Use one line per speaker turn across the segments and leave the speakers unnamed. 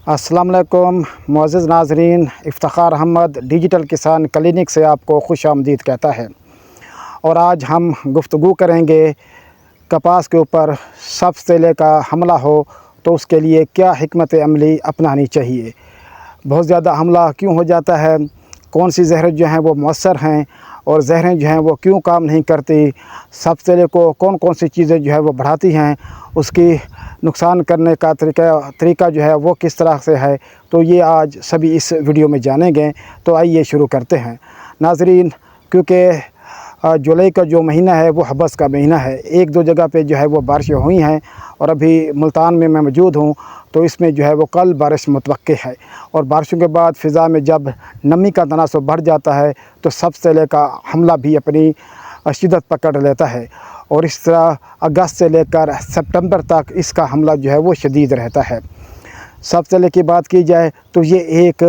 अस्सलाम वालेकुम मुअज़्ज़िज़ नाज़रीन, इफ्तिखार अहमद डिजिटल किसान क्लिनिक से आपको खुश आमदीद कहता है। और आज हम गुफ्तगू करेंगे कपास के ऊपर सब्ज़ का हमला हो तो उसके लिए क्या हिकमत अमली अपनानी चाहिए। बहुत ज़्यादा हमला क्यों हो जाता है, कौन सी ज़हरें जो हैं वो मौसर हैं और ज़हरें जो हैं वो क्यों काम नहीं करती, सब्ज़ को कौन कौन सी चीज़ें जो है वो बढ़ाती हैं, उसकी नुकसान करने का तरीका जो है वो किस तरह से है, तो ये आज सभी इस वीडियो में जानेंगे। तो आइए शुरू करते हैं नाज़रीन। क्योंकि जुलाई का जो महीना है वो हबस का महीना है। एक दो जगह पे जो है वो बारिशें हुई हैं और अभी मुल्तान में मैं मौजूद हूँ, तो इसमें जो है वो कल बारिश मुतवक्के है। और बारिशों के बाद फ़िज़ा में जब नमी का तनासुर बढ़ जाता है तो सब्ज़ का हमला भी अपनी शिद्दत पकड़ लेता है। और इस तरह अगस्त से लेकर सितंबर तक इसका हमला जो है वो शदीद रहता है। सब्ज़ की बात की जाए तो ये एक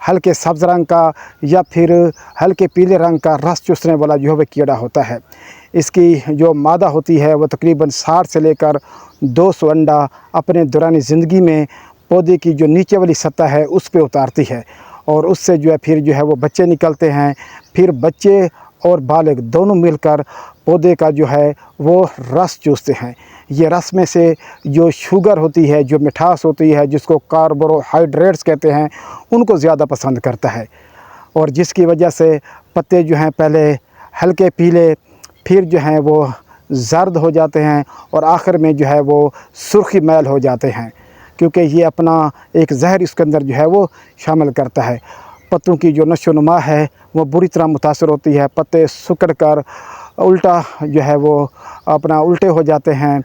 हल्के सब्ज़ रंग का या फिर हल्के पीले रंग का रस चूसने वाला जो है वह कीड़ा होता है। इसकी जो मादा होती है वो तकरीबन 60 से लेकर 200 अंडा अपने दौरानी ज़िंदगी में पौधे की जो नीचे वाली सतह है उस पे उतारती है और उससे जो है फिर जो है वो बच्चे निकलते हैं। फिर बच्चे और बालिग दोनों मिलकर पौधे का जो है वो रस चूसते हैं। ये रस में से जो शुगर होती है, जो मिठास होती है, जिसको कार्बोहाइड्रेट्स कहते हैं, उनको ज़्यादा पसंद करता है। और जिसकी वजह से पत्ते जो हैं पहले हल्के पीले, फिर जो हैं वो जर्द हो जाते हैं और आखिर में जो है वो सुर्खी मैल हो जाते हैं, क्योंकि ये अपना एक जहर इसके अंदर जो है वो शामिल करता है। पत्तों की जो नशो नुमा है वो बुरी तरह मुतासर होती है। पत्ते सिकुड़ कर उल्टा जो है वो अपना उल्टे हो जाते हैं,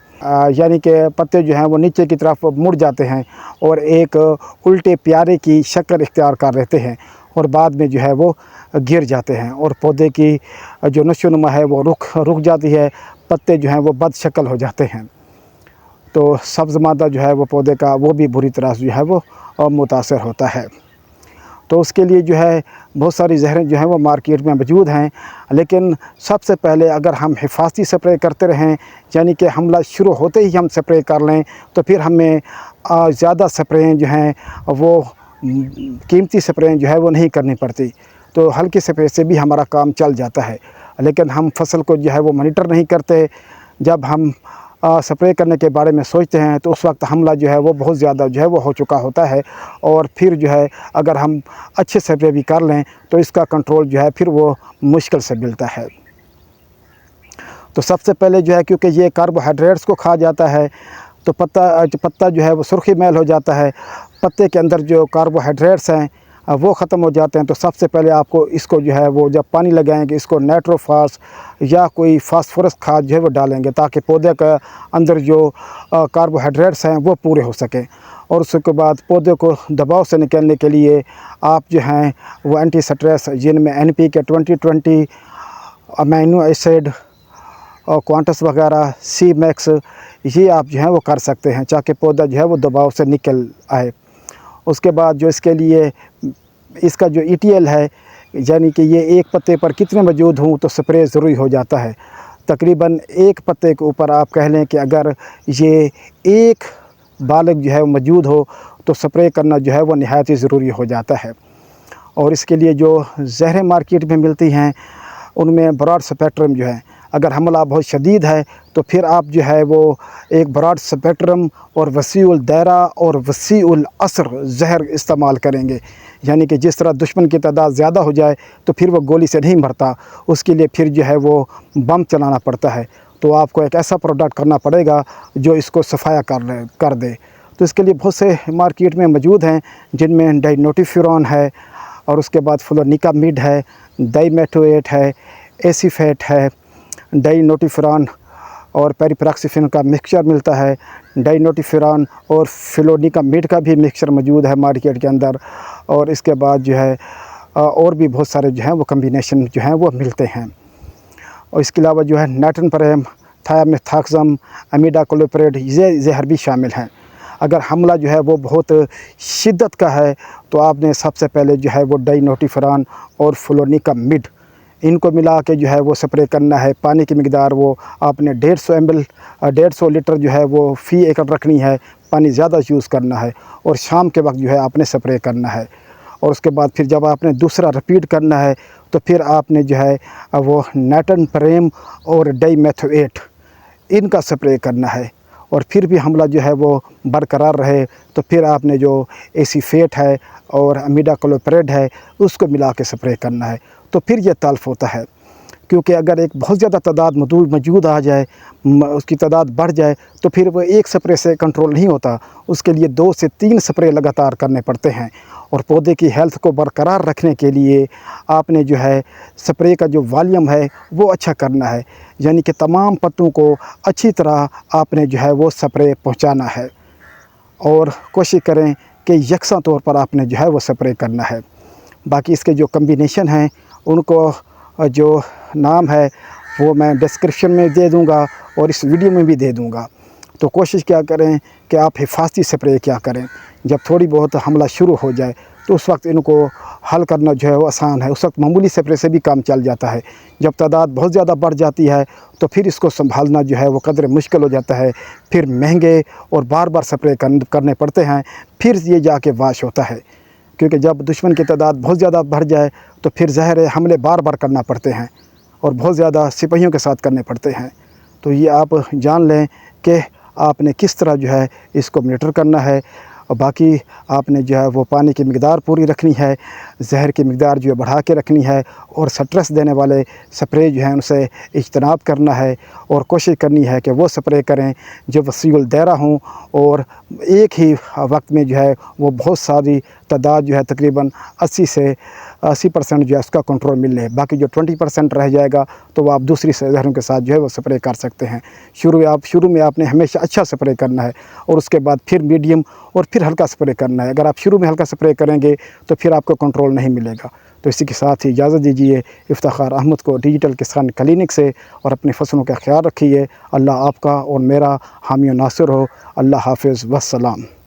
यानी कि पत्ते जो हैं वो नीचे की तरफ मुड़ जाते हैं और एक उल्टे प्यारे की शक्ल इख्तियार कर लेते हैं और बाद में जो है वो गिर जाते हैं और पौधे की जो नशो नुमा है वो रुक जाती है। पत्ते जो हैं वो बद शक्ल हो जाते हैं। तो सब्ज़ मादा जो है वो पौधे का वो भी बुरी तरह से जो है वो मुतासर होता है। तो उसके लिए जो है बहुत सारी ज़हरें जो हैं वो मार्केट में मौजूद हैं, लेकिन सबसे पहले अगर हम हिफाजती स्प्रे करते रहें, यानी कि हमला शुरू होते ही हम स्प्रे कर लें, तो फिर हमें ज़्यादा स्प्रे जो हैं वो कीमती स्प्रे जो है वो नहीं करनी पड़ती। तो हल्के स्प्रे से भी हमारा काम चल जाता है। लेकिन हम फसल को जो है वो मॉनिटर नहीं करते। जब हम स्प्रे करने के बारे में सोचते हैं तो उस वक्त हमला जो है वो बहुत ज़्यादा जो है वो हो चुका होता है और फिर जो है अगर हम अच्छे स्प्रे भी कर लें तो इसका कंट्रोल जो है फिर वो मुश्किल से मिलता है। तो सबसे पहले जो है, क्योंकि ये कार्बोहाइड्रेट्स को खा जाता है, तो पत्ता जो है वो सुर्खी मैल हो जाता है। पत्ते के अंदर जो कार्बोहाइड्रेट्स हैं वो ख़त्म हो जाते हैं। तो सबसे पहले आपको इसको जो है वो जब पानी लगाएंगे इसको नाइट्रोफास या कोई फास्फोरस खाद जो है वो डालेंगे, ताकि पौधे का अंदर जो कार्बोहाइड्रेट्स हैं वो पूरे हो सकें। और उसके बाद पौधे को दबाव से निकलने के लिए आप जो हैं वो एंटी स्ट्रेस, जिनमें NPK 2020, अमीनो एसिड और क्वांटस वगैरह, सी मैक्स, ये आप जो है वो कर सकते हैं ताकि पौधा जो है वो दबाव से निकल आए। उसके बाद जो इसके लिए इसका जो ETL है, यानी कि ये एक पत्ते पर कितने मौजूद हों तो स्प्रे ज़रूरी हो जाता है। तकरीबन एक पत्ते के ऊपर आप कह लें कि अगर ये एक बालग जो है मौजूद हो तो स्प्रे करना जो है वो नहायत ही ज़रूरी हो जाता है। और इसके लिए जो ज़हरें मार्केट में मिलती हैं उनमें ब्रॉड स्पेक्ट्रम जो है, अगर हमला बहुत शदीद है तो फिर आप जो है वो एक ब्रॉड स्पेक्ट्रम और वसीउल दायरा और वसीउल असर जहर इस्तेमाल करेंगे। यानी कि जिस तरह दुश्मन की तादाद ज़्यादा हो जाए तो फिर वो गोली से नहीं मरता, उसके लिए फिर जो है वो बम चलाना पड़ता है। तो आपको एक ऐसा प्रोडक्ट करना पड़ेगा जो इसको सफाया कर दे। तो इसके लिए बहुत से मार्केट में मौजूद हैं, जिनमें डाइनोटिफ्यूरॉन है और उसके बाद फ्लोनिकामिड है, डाइमेथोएट है, एसीफेट है, डाइनोटिफ्यूरॉन और पेरिपेरोक्सिफेन का मिक्सचर मिलता है। डाइनोटिफ्यूरॉन और फ्लोनिकामिड का भी मिक्सचर मौजूद है मार्केट के अंदर। और इसके बाद जो है और भी बहुत सारे जो हैं वो कम्बिनेशन जो हैं वो मिलते हैं। और इसके अलावा जो है नाइट्रोपरेम, थायामेथाक्सम, अमीडाक्लोप्रिड, ये जहर भी शामिल हैं। अगर हमला जो है वो बहुत शिद्दत का है तो आपने सबसे पहले जो है वो डाइनोटिफ्यूरॉन और फ्लोनिकामिड ان کو ملا کے جو ہے وہ سپرے کرنا ہے۔ پانی کی مقدار وہ آپ نے 150 لیٹر جو ہے وہ فی ایکڑ رکھنی ہے، پانی زیادہ یوز کرنا ہے، اور شام کے وقت جو ہے آپ نے سپرے کرنا ہے۔ اور اس کے بعد پھر جب آپ نے دوسرا رپیٹ کرنا ہے تو پھر آپ نے جو ہے وہ نائٹرن پریم اور ڈائی میتھویٹ ان کا سپرے کرنا ہے۔ اور پھر بھی حملہ جو ہے وہ برقرار رہے تو پھر آپ نے جو ایسی فیٹ ہے اور امیڈا کلوپریڈ ہے اس کو ملا کے سپرے کرنا ہے، تو پھر یہ تلف ہوتا ہے۔ کیونکہ اگر ایک بہت زیادہ تعداد موجود آ جائے، اس کی تعداد بڑھ جائے تو پھر وہ ایک سپرے سے کنٹرول نہیں ہوتا، اس کے لیے 2 سے 3 سپرے لگاتار کرنے پڑتے ہیں۔ اور پودے کی ہیلتھ کو برقرار رکھنے کے لیے آپ نے جو ہے سپرے کا جو والیوم ہے وہ اچھا کرنا ہے، یعنی کہ تمام پتوں کو اچھی طرح آپ نے جو ہے وہ سپرے پہنچانا ہے، اور کوشش کریں کہ یکساں طور پر آپ نے جو ہے وہ سپرے کرنا ہے۔ باقی اس کے جو کمبینیشن ہیں ان کو جو نام ہے وہ میں ڈسکرپشن میں دے دوں گا اور اس ویڈیو میں بھی دے دوں گا۔ تو کوشش کیا کریں کہ آپ حفاظتی سپرے کیا کریں، جب تھوڑی بہت حملہ شروع ہو جائے تو اس وقت ان کو حل کرنا جو ہے وہ آسان ہے، اس وقت معمولی سپرے سے بھی کام چل جاتا ہے۔ جب تعداد بہت زیادہ بڑھ جاتی ہے تو پھر اس کو سنبھالنا جو ہے وہ قدر مشکل ہو جاتا ہے، پھر مہنگے اور بار بار سپرے کرنے پڑتے ہیں، پھر یہ جا کے واش ہوتا ہے۔ کیونکہ جب دشمن کی تعداد بہت زیادہ بڑھ جائے تو پھر ظاہر ہے حملے بار بار کرنا پڑتے ہیں اور بہت زیادہ سپاہیوں کے ساتھ کرنے پڑتے ہیں۔ تو یہ آپ جان لیں کہ آپ نے کس طرح جو ہے اس کو مانیٹر کرنا ہے، اور باقی آپ نے جو ہے وہ پانی کی مقدار پوری رکھنی ہے، زہر کی مقدار جو ہے بڑھا کے رکھنی ہے، اور سٹریس دینے والے سپرے جو ہیں ان سے اجتناب کرنا ہے، اور کوشش کرنی ہے کہ وہ سپرے کریں جو وسیع الدائرہ ہوں اور ایک ہی وقت میں جو ہے وہ بہت ساری تعداد جو ہے تقریباً 80% جو ہے اس کا کنٹرول مل لے۔ باقی جو 20% رہ جائے گا تو وہ آپ دوسری زہروں کے ساتھ جو ہے وہ سپرے کر سکتے ہیں۔ شروع میں آپ نے ہمیشہ اچھا سپرے کرنا ہے، اور اس کے بعد پھر میڈیم اور پھر ہلکا سپرے کرنا ہے۔ اگر آپ شروع میں ہلکا سپرے کریں گے تو پھر آپ کو کنٹرول نہیں ملے گا۔ تو اسی کے ساتھ ہی اجازت دیجیے افتخار احمد کو ڈیجیٹل کسان کلینک سے، اور اپنی فصلوں کا خیال رکھیے۔ اللہ آپ کا اور میرا حامی و ناصر ہو۔ اللہ حافظ والسلام۔